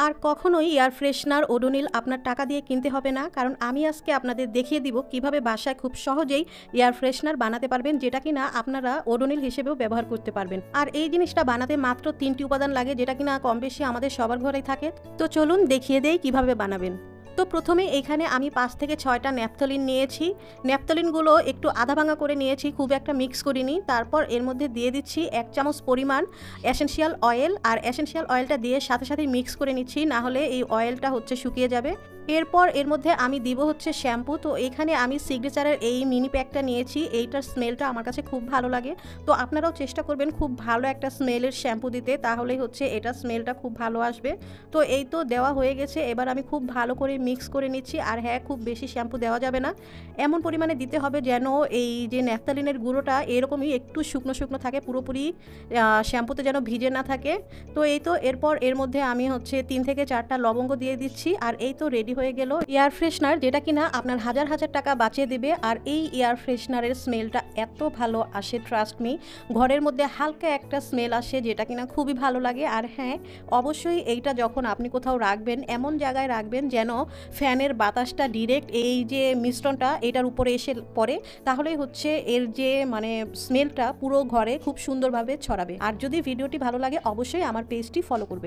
আর কখনোই air freshener Odonil আপনার টাকা দিয়ে কিনতে হবে না, কারণ আমি আজকে আপনাদের দেখিয়ে দিব কিভাবে বাসায় খুব সহজেই এয়ার ফ্রেশনার বানাতে পারবেন, যেটা কিনা আপনারা ওডোনিল হিসেবেও ব্যবহার করতে পারবেন। আর এই জিনিসটা বানাতে মাত্র 3টি উপাদান লাগে, যেটা কিনা কম বেশি আমাদের সবার ঘরেই থাকে। তো চলুন দেখিয়ে দেই কিভাবে বানাবেন। তো প্রথমে এখানে আমি 5 থেকে 6টা ন্যাপথলিন নিয়েছি। ন্যাপথলিনগুলো একটু আধা ভাঙা করে নিয়েছি, খুব একটা মিক্স করিনি। তারপর এর মধ্যে দিয়ে দিচ্ছি 1 চামচ পরিমাণ এসেনশিয়াল অয়েল, আর এসেনশিয়াল অয়েলটা দিয়ে সাথে সাথে মিক্স করে নিচ্ছি, না হলে এই অয়েলটা শুকিয়ে যাবে। এরপর এর মধ্যে আমি দিব শ্যাম্পু। তো এখানে আমি সিগনেচারের এই মিনি প্যাকটা নিয়েছি, এইটার স্মেলটা আমার কাছে খুব ভালো লাগে। তো আপনারাও চেষ্টা করবেন খুব ভালো একটা স্মেলের শ্যাম্পু দিতে, তাহলেই এটা স্মেলটা খুব ভালো আসবে। তো এই তো দেওয়া হয়ে গেছে, এবার আমি খুব ভালো করে মিক্স করে নিচ্ছি। আর হ্যাঁ, খুব বেশি শ্যাম্পু দেওয়া যাবে না, এমন পরিমাণে দিতে হবে যেন এই যে ন্যাপথালিনের গুঁড়োটা এরকমই একটু শুকনো শুকনো থাকে, পুরোপুরি শ্যাম্পুতে যেন ভিজে না থাকে। তো এই তো এরপর এর মধ্যে আমি 3 থেকে 4টা লবঙ্গ দিয়ে দিচ্ছি। আর এই তো রেডি হয়ে গেল এয়ার ফ্রেশনার, যেটা কিনা আপনার হাজার হাজার টাকা বাঁচিয়ে দেবে। আর এই এয়ার ফ্রেশনারের স্মেলটা এত ভালো আসে, ট্রাস্ট মি, ঘরের মধ্যে হালকা একটা স্মেল আসে, যেটা কিনা খুবই ভালো লাগে। আর হ্যাঁ, অবশ্যই এইটা যখন আপনি কোথাও রাখবেন, এমন জায়গায় রাখবেন যেন ফ্যানের বাতাসটা ডিরেক্ট এই যে মিশ্রণটা এটার উপরে এসে পড়ে, তাহলেই এর যে স্মেলটা পুরো ঘরে খুব সুন্দরভাবে ছড়াবে। আর যদি ভিডিওটি ভালো লাগে অবশ্যই আমার পেজটি ফলো করবেন।